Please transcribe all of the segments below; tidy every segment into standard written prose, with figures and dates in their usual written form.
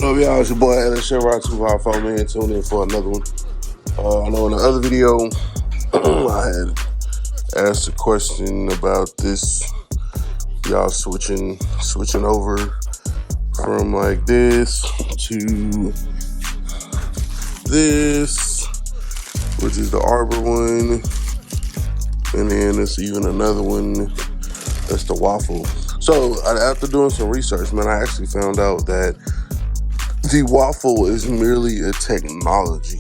Hello, y'all, it's your boy Alex Sherrod 254 man. Tune in for another one. I know in the other video I had asked a question about this, y'all switching over from like this to this, which is the Arbor one, and then there's even another one that's the waffle. So after doing some research, man, I actually found out that the waffle is merely a technology.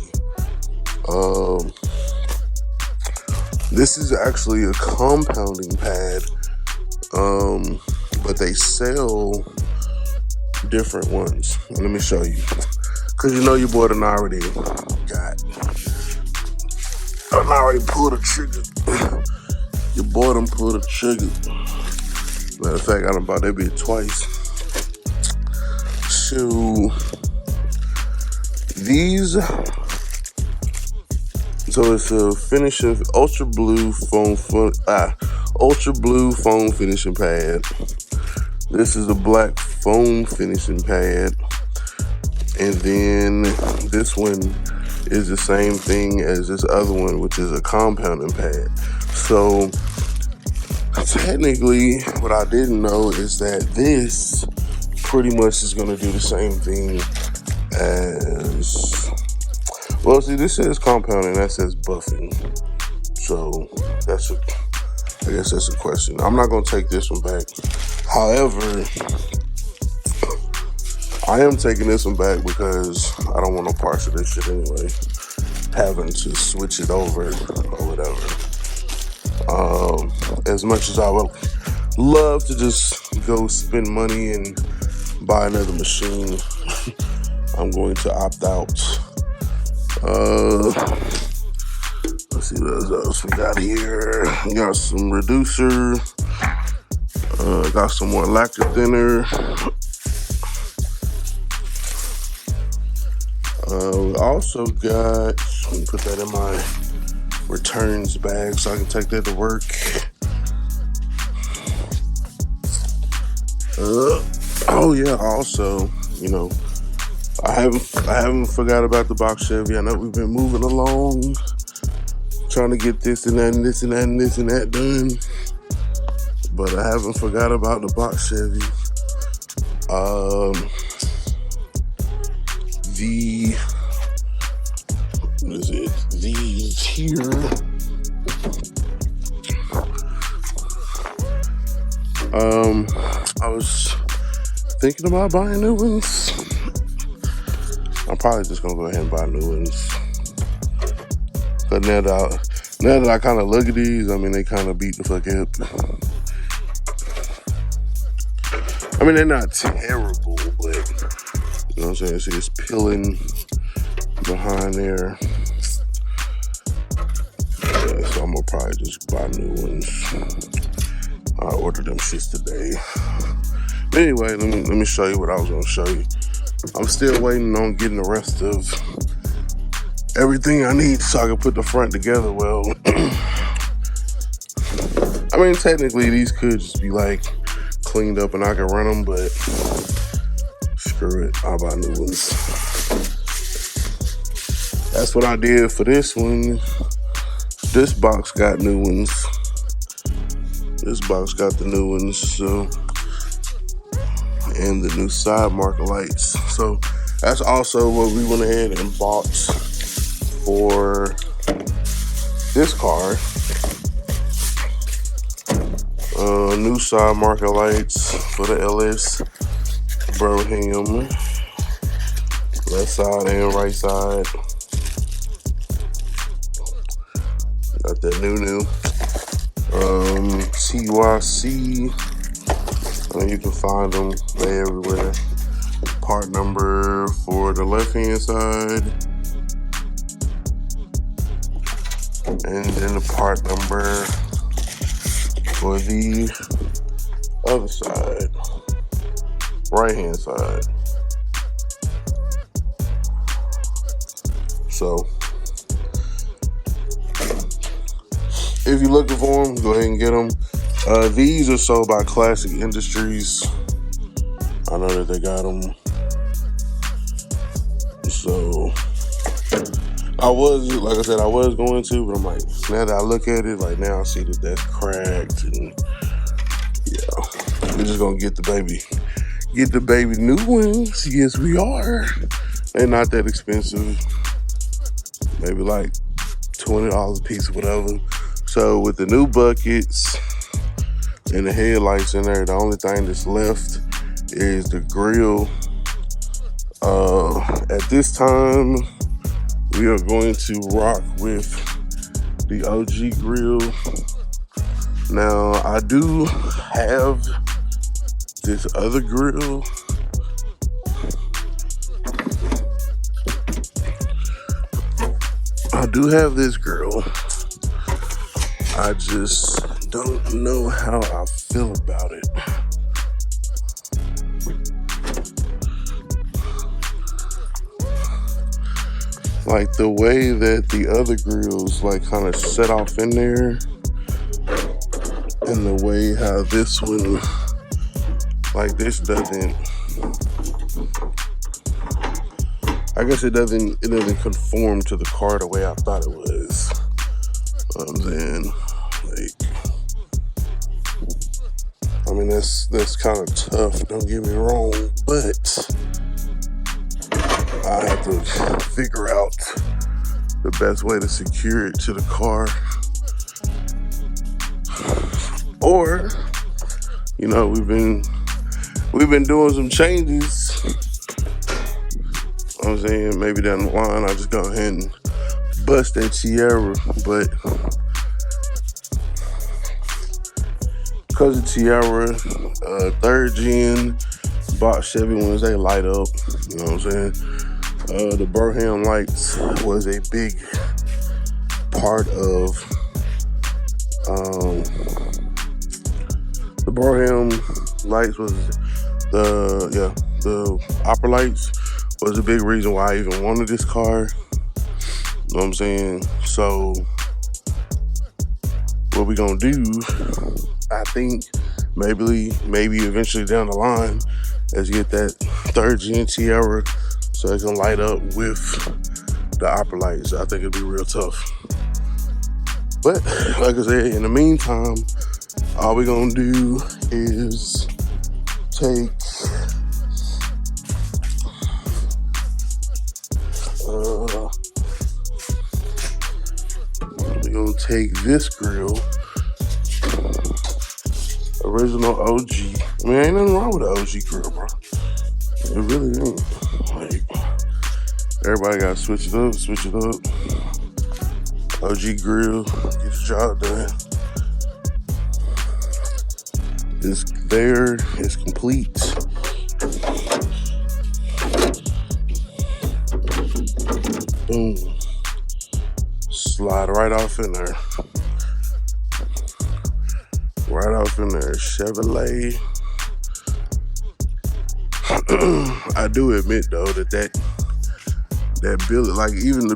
This is actually a compounding pad, but they sell different ones. Let me show you, cause you know your boy done already pulled the trigger. Your boy done pulled the trigger. Matter of fact, I done bought that bit twice. So these, so it's a finishing ultra blue foam finishing pad. This is a black foam finishing pad, and then this one is the same thing as this other one, which is a compounding pad. So technically, what I didn't know is that this pretty much is going to do the same thing as, well, see, this says compounding, that says buffing. So I guess that's a question. I'm not going to take this one back. However, I am taking this one back because I don't want no parts of this shit anyway, having to switch it over or whatever. As much as I would love to just go spend money and buy another machine, I'm going to opt out. Let's see what else we got here. We got some reducer. Got some more lacquer thinner. We also got, let me put that in my returns bag so I can take that to work. Oh yeah, also, you know, I haven't forgot about the box Chevy. I know we've been moving along, trying to get this and that and this and that and this and that done, but I haven't forgot about the box Chevy. These here. I was thinking about buying new ones. I'm probably just gonna go ahead and buy new ones. But now that I kind of look at these, I mean, they kind of beat the fuck up. I mean, they're not terrible, but you know what I'm saying? See, it's peeling behind there. Yeah, so I'm gonna probably just buy new ones. I ordered them shits today. But anyway, let me show you what I was gonna show you. I'm still waiting on getting the rest of everything I need so I can put the front together well. I mean, technically these could just be like cleaned up and I can run them, but screw it, I'll buy new ones. That's what I did for this one. This box got new ones. This box got the new ones, so, and the new side marker lights. So that's also what we went ahead and bought for this car. New side marker lights for the LS Brougham, left side and right side. Got that new TYC. You can find them, they everywhere. Part number for the left hand side, and then the part number for the other side, right hand side. So if you're looking for them, go ahead and get them. These are sold by Classic Industries. I know that they got them. So I was, like I said, I was going to, but I'm like, now that I look at it, like now I see that that's cracked, and yeah, we're just gonna get the baby new ones. Yes, we are. They're not that expensive. Maybe like $20 a piece or whatever. So with the new buckets and the headlights in there, the only thing that's left is the grill. At this time, we are going to rock with the OG grill. Now, I do have this other grill. I do have this grill. I just don't know how I feel about it. Like the way that the other grills like kind of set off in there, and the way how this one, like this doesn't, I guess it doesn't conform to the car the way I thought it was. You know what I'm saying? Like, I mean, that's kind of tough, don't get me wrong, but I have to figure out the best way to secure it to the car. Or, you know, we've been doing some changes. I'm saying maybe down the line I'll just go ahead and bust that Tiara, but because of Tiara, third gen box Chevy ones, they light up. You know what I'm saying? The Brougham lights was a big part of the Brougham lights was the opera lights was a big reason why I even wanted this car. You know what I'm saying? So what we gonna do, I think maybe eventually down the line, is get that third gen Tiara so it can light up with the opera lights. I think it'd be real tough. But like I said, in the meantime, all we're gonna do is take this grill, original OG. I mean, ain't nothing wrong with the OG grill, bro. It really ain't. Like, everybody gotta switch it up. OG grill, get the job done. It's there, it's complete. Boom. Slide right off in there. Chevrolet. I do admit though that billet, like even the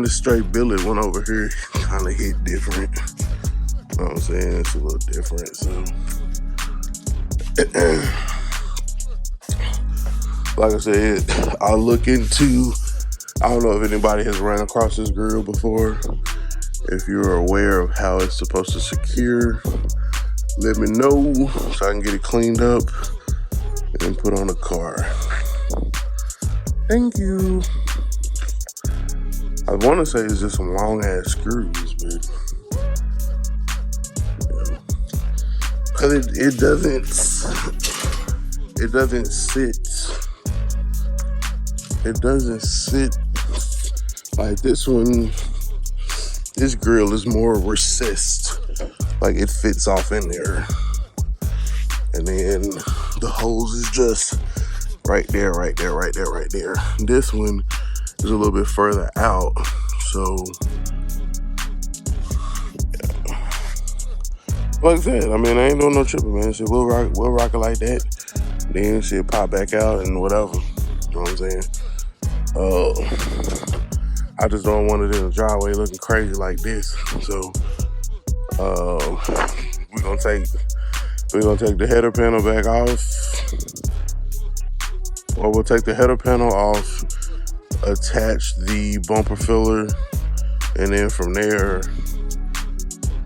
straight billet one over here kind of hit different. You know what I'm saying? It's a little different. So, like I said, I'll look into. I don't know if anybody has ran across this grill before. If you're aware of how it's supposed to secure, let me know so I can get it cleaned up and put on the car. Thank you. I want to say it's just some long ass screws, but because it doesn't sit like this one. This grill is more recessed, like it fits off in there, and then the hose is just right there. This one is a little bit further out, so yeah. Like I said, I mean, I ain't doing no tripping, man. Shit, we'll rock it like that. Then shit pop back out and whatever. You know what I'm saying? I just don't want it in the driveway looking crazy like this. So We're gonna take the header panel back off. Or we'll take the header panel off, attach the bumper filler, and then from there,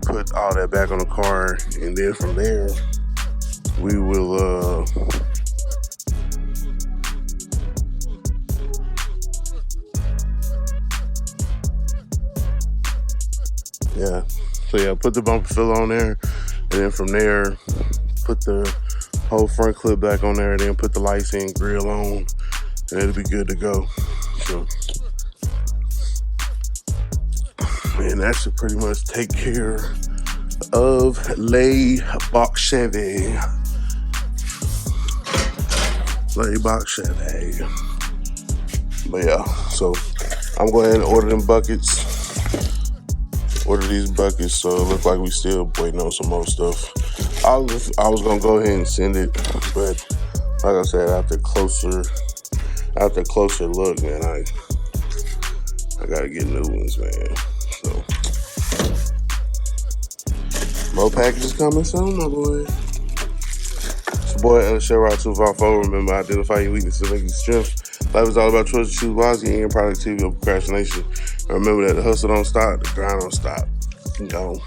put all that back on the car. And then from there, we will put the bumper filler on there, and then from there, put the whole front clip back on there, and then put the lights and grill on, and it'll be good to go. So, and that should pretty much take care of Les Box Chevy. Les Box Chevy. But yeah, so I'm going ahead and order them buckets. Order these buckets, so it looks like we still waiting on some more stuff. I was gonna go ahead and send it, but like I said, after closer look, man, I gotta get new ones, man. So more packages coming soon, my boy. It's your boy ENTHUSIAST. Remember, identify your weaknesses, make your strength. Life is all about choices. Choose wisely and productivity over procrastination. And remember that the hustle don't stop, the grind don't stop. You know.